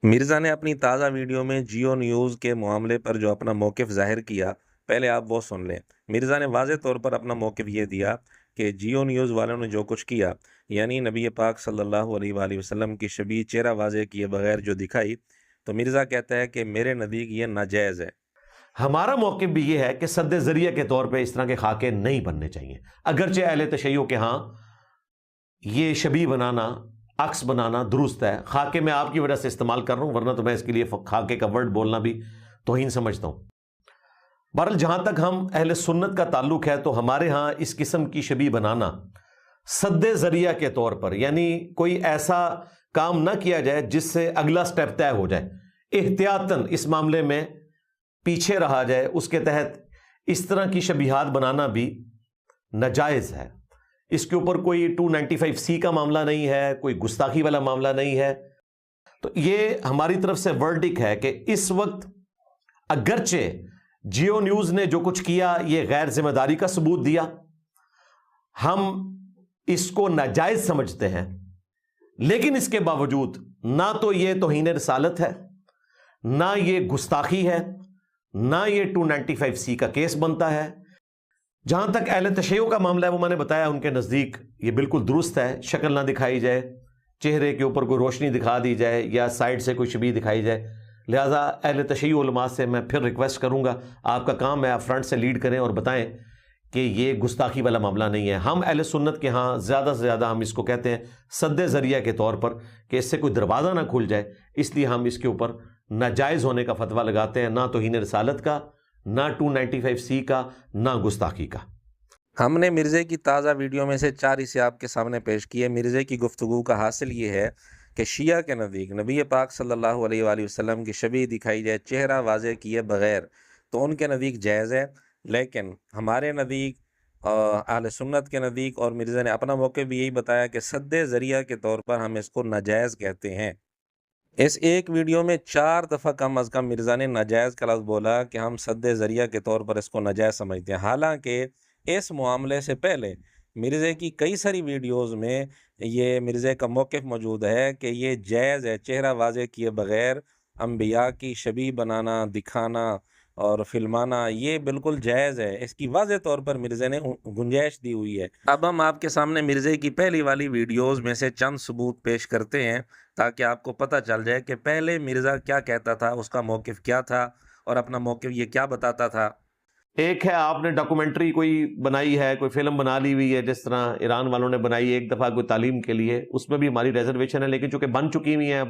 مرزا نے اپنی تازہ ویڈیو میں جیو نیوز کے معاملے پر جو اپنا موقف ظاہر کیا، پہلے آپ وہ سن لیں۔ مرزا نے واضح طور پر اپنا موقف یہ دیا کہ جیو نیوز والوں نے جو کچھ کیا، یعنی نبی پاک صلی اللہ علیہ وآلہ وسلم کی شبیہ چہرہ واضح کیے بغیر جو دکھائی، تو مرزا کہتا ہے کہ میرے نزدیک یہ ناجائز ہے۔ ہمارا موقف بھی یہ ہے کہ سد ذریعہ کے طور پہ اس طرح کے خاکے نہیں بننے چاہیے، اگرچہ اہل تشیع کے ہاں یہ شبیہ بنانا، عکس بنانا درست ہے۔ خاکے میں آپ کی وجہ سے استعمال کر رہا ہوں، ورنہ تو میں اس کے لیے خاکے کا ورڈ بولنا بھی توہین سمجھتا ہوں۔ بہرحال جہاں تک ہم اہل سنت کا تعلق ہے تو ہمارے ہاں اس قسم کی شبیہ بنانا سد ذریعہ کے طور پر، یعنی کوئی ایسا کام نہ کیا جائے جس سے اگلا سٹیپ طے ہو جائے، احتیاطاً اس معاملے میں پیچھے رہا جائے، اس کے تحت اس طرح کی شبیہات بنانا بھی ناجائز ہے۔ اس کے اوپر کوئی 295C کا معاملہ نہیں ہے، کوئی گستاخی والا معاملہ نہیں ہے۔ تو یہ ہماری طرف سے ورڈک ہے کہ اس وقت اگرچہ جیو نیوز نے جو کچھ کیا یہ غیر ذمہ داری کا ثبوت دیا، ہم اس کو ناجائز سمجھتے ہیں، لیکن اس کے باوجود نہ تو یہ توہین رسالت ہے، نہ یہ گستاخی ہے، نہ یہ 295C کا کیس بنتا ہے۔ جہاں تک اہل تشیع کا معاملہ ہے وہ میں نے بتایا ان کے نزدیک یہ بالکل درست ہے، شکل نہ دکھائی جائے، چہرے کے اوپر کوئی روشنی دکھا دی جائے یا سائڈ سے کوئی شبیہ دکھائی جائے۔ لہٰذا اہل تشیع علماء سے میں پھر ریکویسٹ کروں گا، آپ کا کام ہے آپ فرنٹ سے لیڈ کریں اور بتائیں کہ یہ گستاخی والا معاملہ نہیں ہے۔ ہم اہل سنت کے ہاں زیادہ سے زیادہ ہم اس کو کہتے ہیں سد ذریعہ کے طور پر کہ اس سے کوئی دروازہ نہ کھل جائے، اس لیے ہم اس کے اوپر ناجائز ہونے کا فتویٰ لگاتے ہیں، نہ توہین رسالت کا، نہ 295C کا، نہ گستاخی کا۔ ہم نے مرزے کی تازہ ویڈیو میں سے 4 اسے آپ کے سامنے پیش کیے۔ مرزے کی گفتگو کا حاصل یہ ہے کہ شیعہ کے نزدیک نبی پاک صلی اللہ علیہ وآلہ وسلم کی شبیہ دکھائی جائے چہرہ واضح کیے بغیر تو ان کے نزدیک جائز ہے، لیکن ہمارے نزدیک اہل سنت کے نزدیک اور مرزا نے اپنا موقع بھی یہی بتایا کہ سد ذریعہ کے طور پر ہم اس کو ناجائز کہتے ہیں۔ اس ایک ویڈیو میں 4 دفعہ کم از کم مرزا نے ناجائز کا لفظ بولا کہ ہم سد ذریعہ کے طور پر اس کو ناجائز سمجھتے ہیں، حالانکہ اس معاملے سے پہلے مرزے کی کئی ساری ویڈیوز میں یہ مرزے کا موقف موجود ہے کہ یہ جائز ہے، چہرہ واضح کیے بغیر انبیاء کی شبیہ بنانا، دکھانا اور فلمانا یہ بالکل جائز ہے۔ اس کی واضح طور پر مرزے نے گنجائش دی ہوئی ہے۔ اب ہم آپ کے سامنے مرزے کی پہلی والی ویڈیوز میں سے چند ثبوت پیش کرتے ہیں تاکہ آپ کو پتہ چل جائے کہ پہلے مرزا کیا کہتا تھا، اس کا موقف کیا تھا اور اپنا موقف یہ کیا بتاتا تھا۔ ایک ہے آپ نے ڈاکومنٹری کوئی بنائی ہے، کوئی فلم بنا لی ہوئی ہے، جس طرح ایران والوں نے بنائی ایک دفعہ کوئی تعلیم کے لیے، اس میں بھی ہماری ریزرویشن ہے، لیکن چونکہ بن چکی ہوئی ہیں اب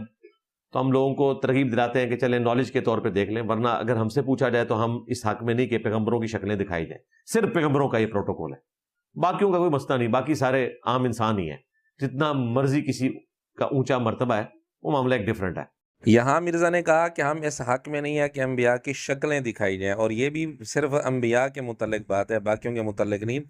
تو ہم لوگوں کو ترغیب دلاتے ہیں کہ چلیں نالج کے طور پہ دیکھ لیں، ورنہ اگر ہم سے پوچھا جائے تو ہم اس حق میں نہیں کہ پیغمبروں کی شکلیں دکھائی جائیں۔ صرف پیغمبروں کا یہ پروٹوکول ہے، باقیوں کا کوئی مسئلہ نہیں، باقی سارے عام انسان ہی ہیں، جتنا مرضی کسی کا اونچا مرتبہ ہے وہ معاملہ ایک ڈیفرنٹ ہے۔ یہاں مرزا نے کہا کہ ہم اس حق میں نہیں ہے کہ انبیاء کی شکلیں دکھائی جائیں، اور یہ بھی صرف انبیاء کے متعلق بات ہے، باقیوں کے متعلق نہیں۔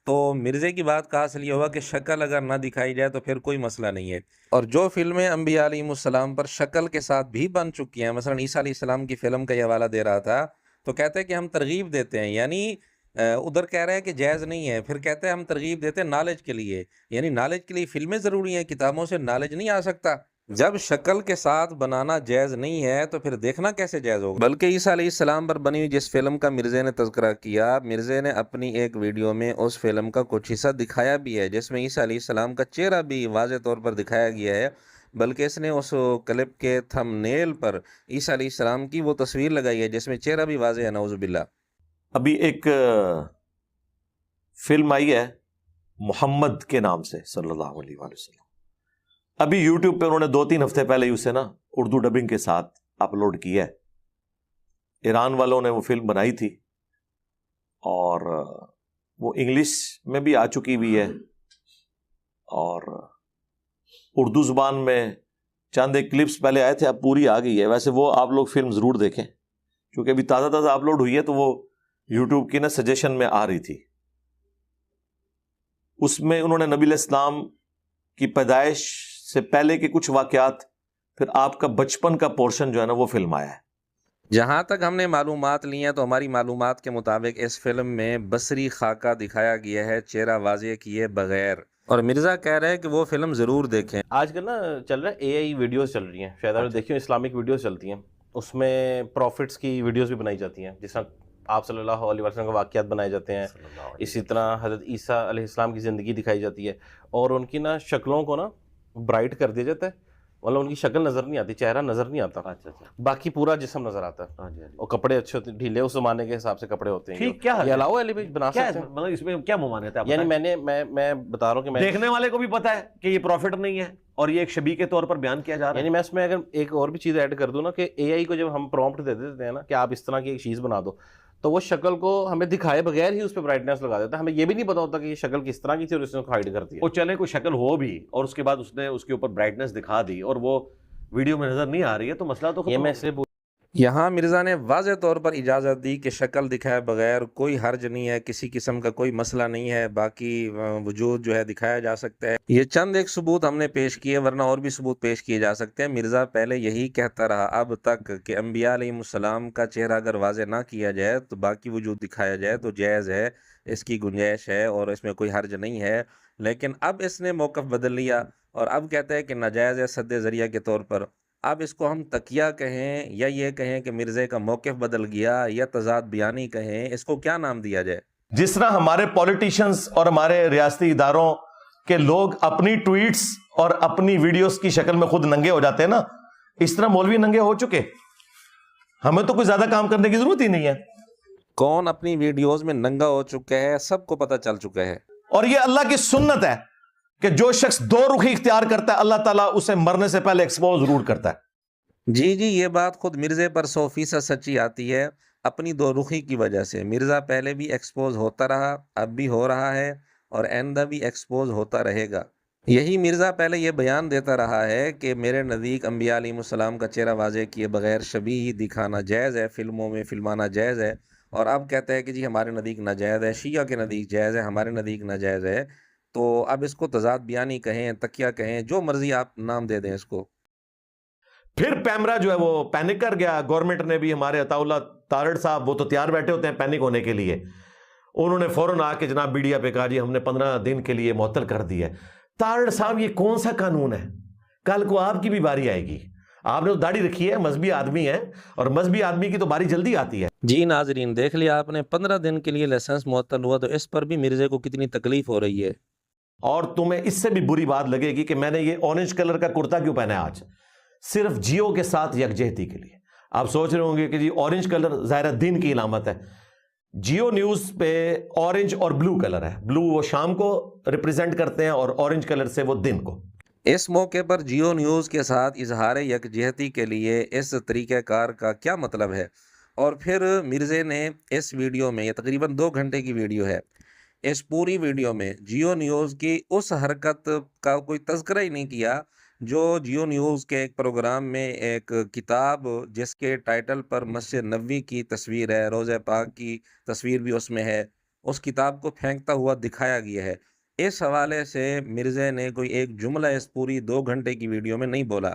تو مرزے کی بات کا حاصل یہ ہوا کہ شکل اگر نہ دکھائی جائے تو پھر کوئی مسئلہ نہیں ہے، اور جو فلمیں انبیاء علیہ السلام پر شکل کے ساتھ بھی بن چکی ہیں، مثلا عیسیٰ علیہ السلام کی فلم کا یہ حوالہ دے رہا تھا، تو کہتے ہیں کہ ہم ترغیب دیتے ہیں، یعنی ادھر کہہ رہے ہیں کہ جائز نہیں ہے، پھر کہتے ہیں ہم ترغیب دیتے ہیں نالج کے لیے، یعنی نالج کے لیے فلمیں ضروری ہیں، کتابوں سے نالج نہیں آ سکتا۔ جب شکل کے ساتھ بنانا جائز نہیں ہے تو پھر دیکھنا کیسے جائز ہوگا؟ بلکہ عیسیٰ علیہ السلام پر بنی ہوئی جس فلم کا مرزے نے تذکرہ کیا، مرزے نے اپنی ایک ویڈیو میں اس فلم کا کچھ حصہ دکھایا بھی ہے جس میں عیسیٰ علیہ السلام کا چہرہ بھی واضح طور پر دکھایا گیا ہے، بلکہ اس نے اس کلپ کے تھم نیل پر عیسیٰ علیہ السلام کی وہ تصویر لگائی ہے جس میں چہرہ بھی واضح ہے، نعوذ باللہ۔ ابھی ایک فلم آئی ہے محمد کے نام سے صلی اللہ علیہ وآلہ وسلم، ابھی یوٹیوب پہ انہوں نے 2-3 ہفتے پہلے ہی اسے اردو ڈبنگ کے ساتھ اپلوڈ کیا ہے۔ ایران والوں نے وہ فلم بنائی تھی اور وہ انگلش میں بھی آ چکی ہوئی ہے، اور اردو زبان میں چند ایک کلپس پہلے آئے تھے، اب پوری آ گئی ہے۔ ویسے وہ آپ لوگ فلم ضرور دیکھیں کیونکہ ابھی تازہ تازہ اپلوڈ ہوئی ہے، تو وہ یوٹیوب کی سجیشن میں آ رہی تھی۔ اس میں انہوں نے نبی علیہ السلام کی پیدائش سے پہلے کے کچھ واقعات، پھر آپ کا بچپن کا پورشن جو ہے وہ فلم آیا ہے۔ جہاں تک ہم نے معلومات لی ہیں تو ہماری معلومات کے مطابق اس فلم میں بصری خاکہ دکھایا گیا ہے چہرہ واضح کیے بغیر، اور مرزا کہہ رہے ہیں کہ وہ فلم ضرور دیکھیں۔ آج کل نا چل رہا ہے اے آئی ویڈیوز چل رہی ہیں، شاید آپ نے دیکھی ہو، اسلامک ویڈیوز چلتی ہیں، اس میں پروفٹس کی ویڈیوز بھی بنائی جاتی ہیں، جس طرح آپ صلی اللہ علیہ وسلم کے واقعات بنائے جاتے ہیں، اسی طرح حضرت عیسیٰ علیہ السلام کی زندگی دکھائی جاتی ہے، اور ان کی نا شکلوں کو نا برائٹ کر دیا جاتا ہے، مطلب ان کی شکل نظر نہیں آتی، چہرہ نظر نہیں آتا، باقی پورا جسم نظر آتا ہے، اور کپڑے اچھے ہوتے ہیں، ڈھیلے اس زمانے کے حساب سے کپڑے ہوتے ہیں، ٹھیک، کیا یہ علاؤ ہے علی بھائی، بنا سکتے ہیں، مطلب اس میں کیا ممانعت ہے؟ یعنی میں بتا رہا ہوں کہ میں دیکھنے والے کو بھی پتا ہے کہ یہ پروفٹ نہیں ہے اور یہ ایک شبیہ کے طور پر بیان کیا جا رہا ہے۔ یعنی میں اس میں اگر ایک اور بھی چیز ایڈ کر دوں نا کہ اے آئی کو جب ہم پرومپٹ دے دیتے ہیں نا کہ آپ اس طرح کی ایک چیز بنا دو، تو وہ شکل کو ہمیں دکھائے بغیر ہی اس پہ برائٹنس لگا دیتا ہے، ہمیں یہ بھی نہیں پتا ہوتا کہ یہ شکل کس طرح کی تھی اور اس نے ہائڈ کر دیا۔ وہ چلے کوئی شکل ہو بھی اور اس کے بعد اس نے اس کے اوپر برائٹنس دکھا دی اور وہ ویڈیو میں نظر نہیں آ رہی ہے تو مسئلہ تو یہ ختم میں ہو اس لیے یہاں مرزا نے واضح طور پر اجازت دی کہ شکل دکھائے بغیر کوئی حرج نہیں ہے، کسی قسم کا کوئی مسئلہ نہیں ہے، باقی وجود جو ہے دکھایا جا سکتا ہے۔ یہ چند ایک ثبوت ہم نے پیش کیے، ورنہ اور بھی ثبوت پیش کیے جا سکتے ہیں۔ مرزا پہلے یہی کہتا رہا اب تک کہ انبیاء علیہ السلام کا چہرہ اگر واضح نہ کیا جائے تو باقی وجود دکھایا جائے تو جائز ہے، اس کی گنجائش ہے اور اس میں کوئی حرج نہیں ہے، لیکن اب اس نے موقف بدل لیا اور اب کہتا ہے کہ ناجائز ہے سد ذریعہ کے طور پر۔ اب اس کو ہم تقیہ کہیں یا یہ کہیں کہ مرزے کا موقف بدل گیا یا تضاد بیانی کہیں، اس کو کیا نام دیا جائے؟ جس طرح ہمارے پولیٹیشنز اور ہمارے ریاستی اداروں کے لوگ اپنی ٹویٹس اور اپنی ویڈیوز کی شکل میں خود ننگے ہو جاتے ہیں نا، اس طرح مولوی ننگے ہو چکے، ہمیں تو کوئی زیادہ کام کرنے کی ضرورت ہی نہیں ہے۔ کون اپنی ویڈیوز میں ننگا ہو چکا ہے سب کو پتہ چل چکا ہے، اور یہ اللہ کی سنت ہے کہ جو شخص دو رخی اختیار کرتا ہے اللہ تعالیٰ اسے مرنے سے پہلے ایکسپوز ضرور کرتا ہے۔ جی یہ بات خود مرزے پر 100% سچی آتی ہے، اپنی دو رخی کی وجہ سے مرزا پہلے بھی ایکسپوز ہوتا رہا، اب بھی ہو رہا ہے اور آئندہ بھی ایکسپوز ہوتا رہے گا۔ یہی مرزا پہلے یہ بیان دیتا رہا ہے کہ میرے نزدیک انبیاء علیہ السلام کا چہرہ واضح کیے بغیر شبیہ دکھانا جائز ہے، فلموں میں فلمانا جائز ہے، اور اب کہتا ہے کہ جی ہمارے نزدیک ناجائز ہے، شیعہ کے نزدیک جائز ہے، ہمارے نزدیک ناجائز ہے۔ تو اب اس کو تضاد بیانی کہیں، تقیہ کہیں، جو مرضی آپ نام دے دیں اس کو۔ پھر پیمرا جو ہے وہ پینک کر گیا، گورنمنٹ نے بھی، ہمارے عطا اللہ تارڑ صاحب وہ تو تیار بیٹھے ہوتے ہیں پینک ہونے کے لیے، انہوں نے فوراً آ کے جناب میڈیا پہ کہا جی ہم نے 15 دن کے لیے معطل کر دیا ہے۔ تارڑ صاحب یہ کون سا قانون ہے؟ کل کو آپ کی بھی باری آئے گی، آپ نے تو داڑھی رکھی ہے، مذہبی آدمی ہے، اور مذہبی آدمی کی تو باری جلدی آتی ہے۔ جی ناظرین دیکھ لیا آپ نے، 15 دن کے لیے لائسنس معطل ہوا تو اس پر بھی مرزے کو کتنی تکلیف ہو رہی ہے۔ اور تمہیں اس سے بھی بری بات لگے گی کہ میں نے یہ اورنج کلر کا کرتا کیوں پہنا ہے آج، صرف جیو کے ساتھ یکجہتی کے لیے۔ آپ سوچ رہے ہوں گے کہ جی اورنج کلر ظاہر دین کی علامت ہے، جیو نیوز پہ اورنج اور بلو کلر ہے، بلو وہ شام کو ریپریزنٹ کرتے ہیں اور اورنج کلر سے وہ دن کو۔ اس موقع پر جیو نیوز کے ساتھ اظہار یکجہتی کے لیے اس طریقہ کار کا کیا مطلب ہے؟ اور پھر مرزے نے اس ویڈیو میں، یہ تقریباً 2 گھنٹے کی ویڈیو ہے، اس پوری ویڈیو میں جیو نیوز کی اس حرکت کا کوئی تذکرہ ہی نہیں کیا جو جیو نیوز کے ایک پروگرام میں ایک کتاب جس کے ٹائٹل پر مسجد نبوی کی تصویر ہے، روضہ پاک کی تصویر بھی اس میں ہے، اس کتاب کو پھینکتا ہوا دکھایا گیا ہے۔ اس حوالے سے مرزے نے کوئی ایک جملہ اس پوری 2 گھنٹے کی ویڈیو میں نہیں بولا۔